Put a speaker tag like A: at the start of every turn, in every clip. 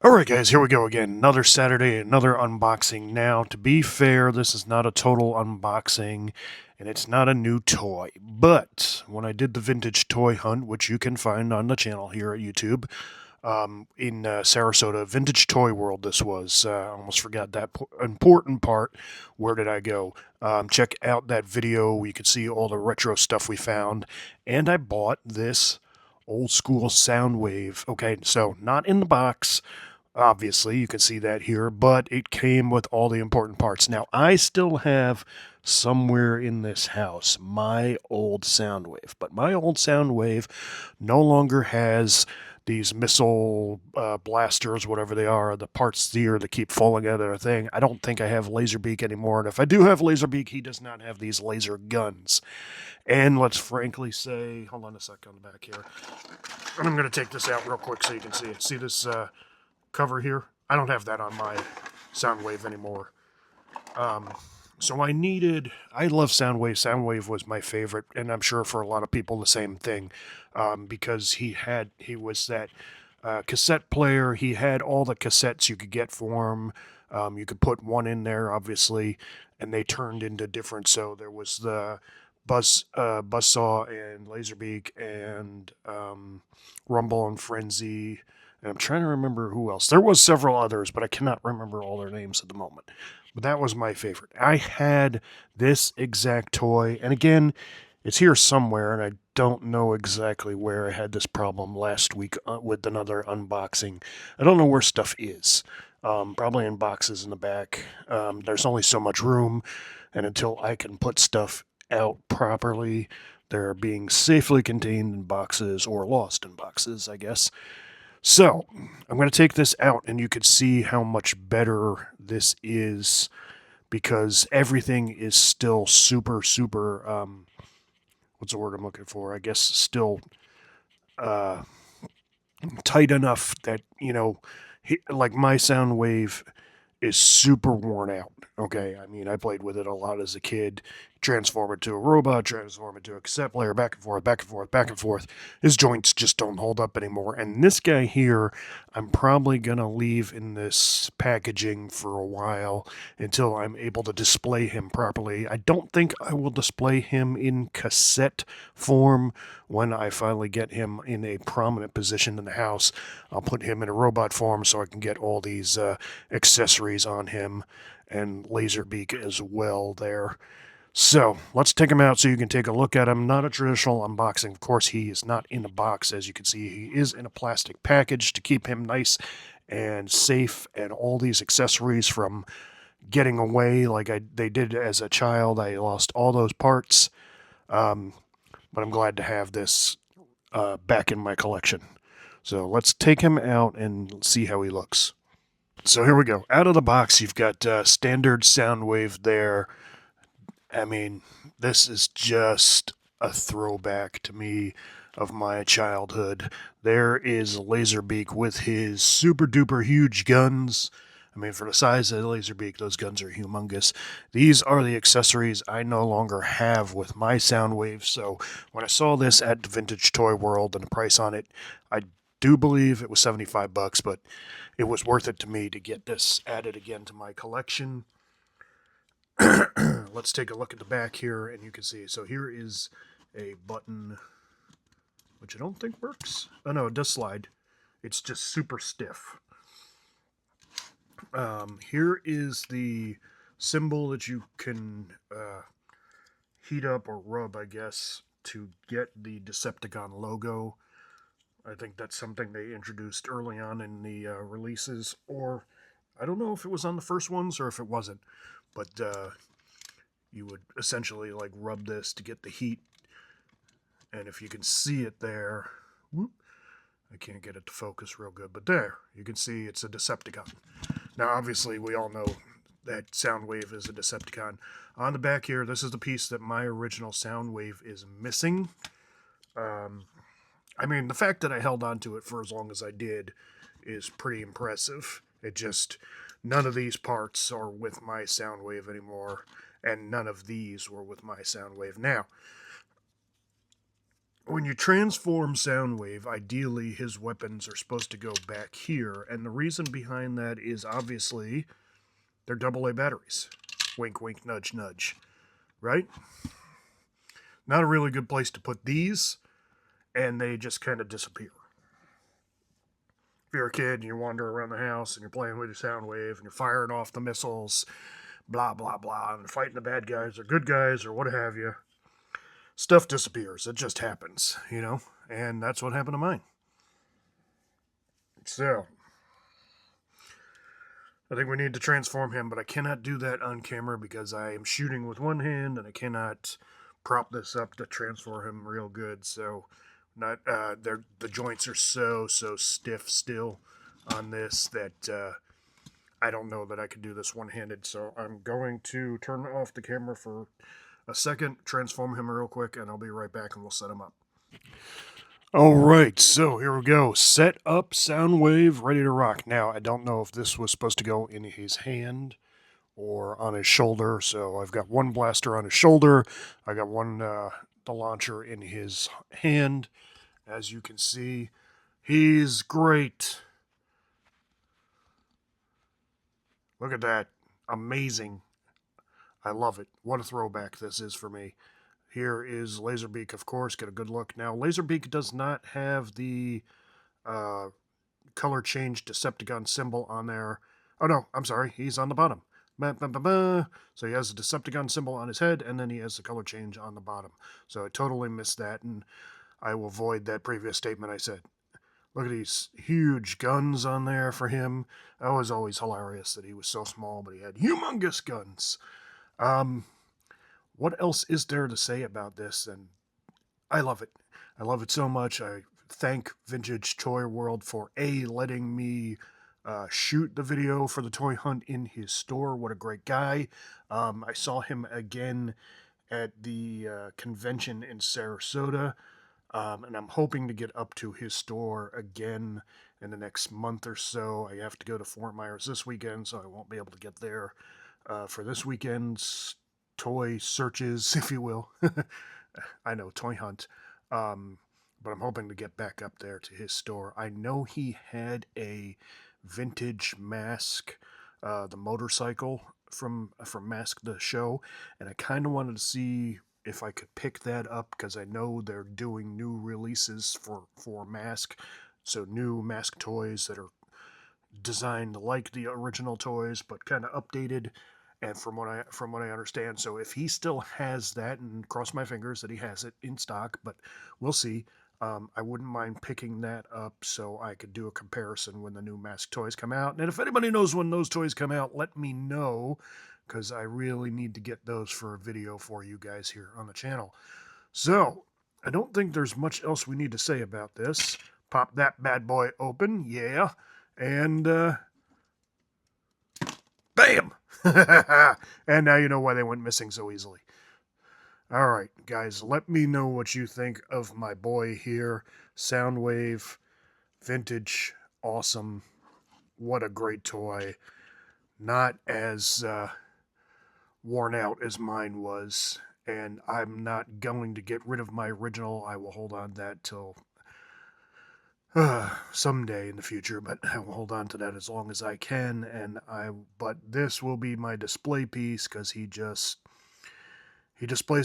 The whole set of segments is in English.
A: Alright guys, here we go again. Another Saturday, another unboxing. Now, to be fair, this is not a total unboxing, and it's not a new toy. But, when I did the vintage toy hunt, which you can find on the channel here at YouTube, in Sarasota, Vintage Toy World this was. I almost forgot that important part. Where did I go? Check out that video. You can see all the retro stuff we found. And I bought this old school Soundwave. Okay, so not in the box. Obviously, you can see that here, but it came with all the important parts. Now, I still have somewhere in this house my old Soundwave, but my old Soundwave no longer has these missile blasters, whatever they are, the parts here that keep falling out of their thing. I don't think I have Laserbeak anymore, and if I do have Laserbeak, he does not have these laser guns. And let's frankly say, hold on a sec on the back here. And I'm going to take this out real quick so you can see it. See this cover here? I don't have that on my Soundwave anymore. So I love Soundwave. Soundwave was my favorite, and I'm sure for a lot of people the same thing, because he was that cassette player. He had all the cassettes you could get for him. You could put one in there, obviously, and they turned into different. So there was the Buzzsaw and Laserbeak and Rumble and Frenzy. And I'm trying to remember who else. There was several others, but I cannot remember all their names at the moment. But that was my favorite. I had this exact toy, and again, it's here somewhere, and I don't know exactly where. I had this problem last week with another unboxing. I don't know where stuff is. Probably in boxes in the back. There's only so much room, and until I can put stuff out properly, they're being safely contained in boxes or lost in boxes, I guess. So, I'm going to take this out, and you can see how much better this is, because everything is still super, what's the word I'm looking for? I guess still tight enough that, like my Soundwave is super worn out. Okay, I mean, I played with it a lot as a kid. Transform it to a robot, transform it to a cassette player, back and forth, back and forth, back and forth. His joints just don't hold up anymore. And this guy here, I'm probably going to leave in this packaging for a while until I'm able to display him properly. I don't think I will display him in cassette form when I finally get him in a prominent position in the house. I'll put him in a robot form so I can get all these accessories on him and Laserbeak as well there. So, let's take him out so you can take a look at him. Not a traditional unboxing. Of course, he is not in a box. As you can see, he is in a plastic package to keep him nice and safe, and all these accessories from getting away like they did as a child. I lost all those parts, but I'm glad to have this back in my collection. So, let's take him out and see how he looks. So here we go. Out of the box, you've got standard Soundwave there. I mean, this is just a throwback to me of my childhood. There is Laserbeak with his super duper huge guns. I mean, for the size of the Laserbeak, those guns are humongous. These are the accessories I no longer have with my Soundwave. So when I saw this at the Vintage Toy World and the price on it, I do believe it was $75, but it was worth it to me to get this added again to my collection. Let's take a look at the back here, and you can see. So here is a button, which I don't think works. Oh no, it does slide. It's just super stiff. Here is the symbol that you can heat up or rub, I guess, to get the Decepticon logo. I think that's something they introduced early on in the releases, or I don't know if it was on the first ones or if it wasn't, but you would essentially like rub this to get the heat, and if you can see it there, whoop, I can't get it to focus real good, but there, you can see it's a Decepticon. Now, obviously, we all know that Soundwave is a Decepticon. On the back here, this is the piece that my original Soundwave is missing. I mean, the fact that I held on to it for as long as I did is pretty impressive. It just, none of these parts are with my Soundwave anymore, and none of these were with my Soundwave. Now, when you transform Soundwave, ideally his weapons are supposed to go back here, and the reason behind that is obviously they're AA batteries. Wink, wink, nudge, nudge. Right? Not a really good place to put these, and they just kind of disappear. If you're a kid and you wander around the house and you're playing with your Soundwave and you're firing off the missiles, blah, blah, blah, and fighting the bad guys or good guys or what have you, stuff disappears. It just happens, you know? And that's what happened to mine. So, I think we need to transform him, but I cannot do that on camera because I am shooting with one hand and I cannot prop this up to transform him real good. So, the joints are so stiff still on this that I don't know that I can do this one-handed. So I'm going to turn off the camera for a second, transform him real quick, and I'll be right back and we'll set him up. All right, so here we go. Set up Soundwave, ready to rock. Now, I don't know if this was supposed to go in his hand or on his shoulder. So I've got one blaster on his shoulder. I got one, the launcher in his hand. As you can see, he's great. Look at that. Amazing. I love it. What a throwback this is for me. Here is Laserbeak, of course. Get a good look. Now, Laserbeak does not have the color change Decepticon symbol on there. Oh, no, I'm sorry. He's on the bottom. So he has a Decepticon symbol on his head, and then he has the color change on the bottom. So I totally missed that, and I will void that previous statement I said. Look at these huge guns on there for him. That was always hilarious that he was so small, but he had humongous guns. What else is there to say about this? And I love it. I love it so much. I thank Vintage Toy World for letting me shoot the video for the toy hunt in his store. What a great guy. I saw him again at the convention in Sarasota. And I'm hoping to get up to his store again in the next month or so. I have to go to Fort Myers this weekend, so I won't be able to get there for this weekend's toy searches, if you will. I know, toy hunt. But I'm hoping to get back up there to his store. I know he had a vintage Mask, the motorcycle from Mask the Show, and I kind of wanted to see if I could pick that up because I know they're doing new releases for Mask, so new Mask toys that are designed like the original toys but kind of updated. And from what I understand, so if he still has that, and cross my fingers that he has it in stock, but we'll see. I wouldn't mind picking that up so I could do a comparison when the new Mask toys come out. And if anybody knows when those toys come out, let me know, because I really need to get those for a video for you guys here on the channel. So, I don't think there's much else we need to say about this. Pop that bad boy open, yeah, and bam! And now you know why they went missing so easily. All right, guys, let me know what you think of my boy here. Soundwave, vintage, awesome. What a great toy. Not as worn out as mine was, and I'm not going to get rid of my original. I will hold on to that till someday in the future, but I will hold on to that as long as I can. But this will be my display piece because he displays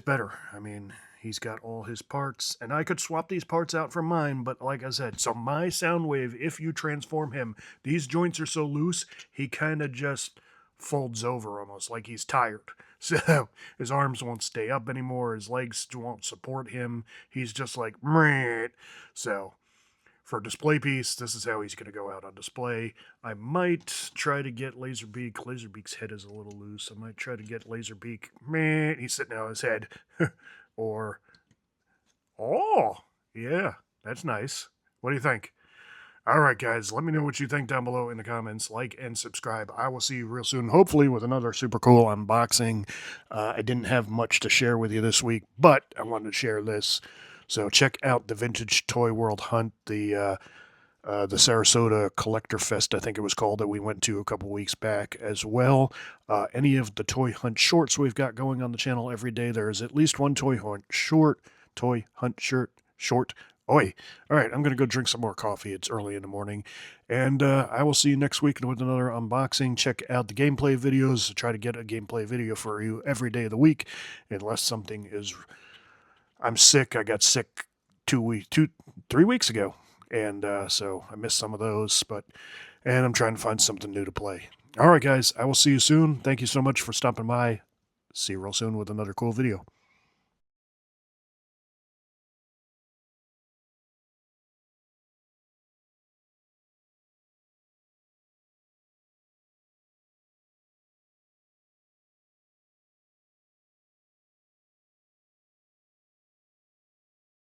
A: better. I mean, he's got all his parts, and I could swap these parts out for mine, but like I said, so my Soundwave, if you transform him, these joints are so loose, he kind of just folds over almost like he's tired. So his arms won't stay up anymore, his legs won't support him. He's just like, meh. So for a display piece, this is how he's going to go out on display. I might try to get Laserbeak. Laserbeak's head is a little loose. I might try to get Laserbeak. Man, he's sitting on his head. Or, oh, yeah, that's nice. What do you think? All right, guys, let me know what you think down below in the comments. Like and subscribe. I will see you real soon, hopefully with another super cool unboxing. I didn't have much to share with you this week, but I wanted to share this. So check out the Vintage Toy World Hunt, the Sarasota Collector Fest, I think it was called, that we went to a couple weeks back as well. Any of the toy hunt shorts we've got going on the channel every day, there is at least one toy hunt short, short. Oi. All right, I'm going to go drink some more coffee. It's early in the morning. And I will see you next week with another unboxing. Check out the gameplay videos. I try to get a gameplay video for you every day of the week, unless something is... I'm sick. I got sick 3 weeks ago. And so I missed some of those, and I'm trying to find something new to play. All right, guys, I will see you soon. Thank you so much for stopping by. See you real soon with another cool video.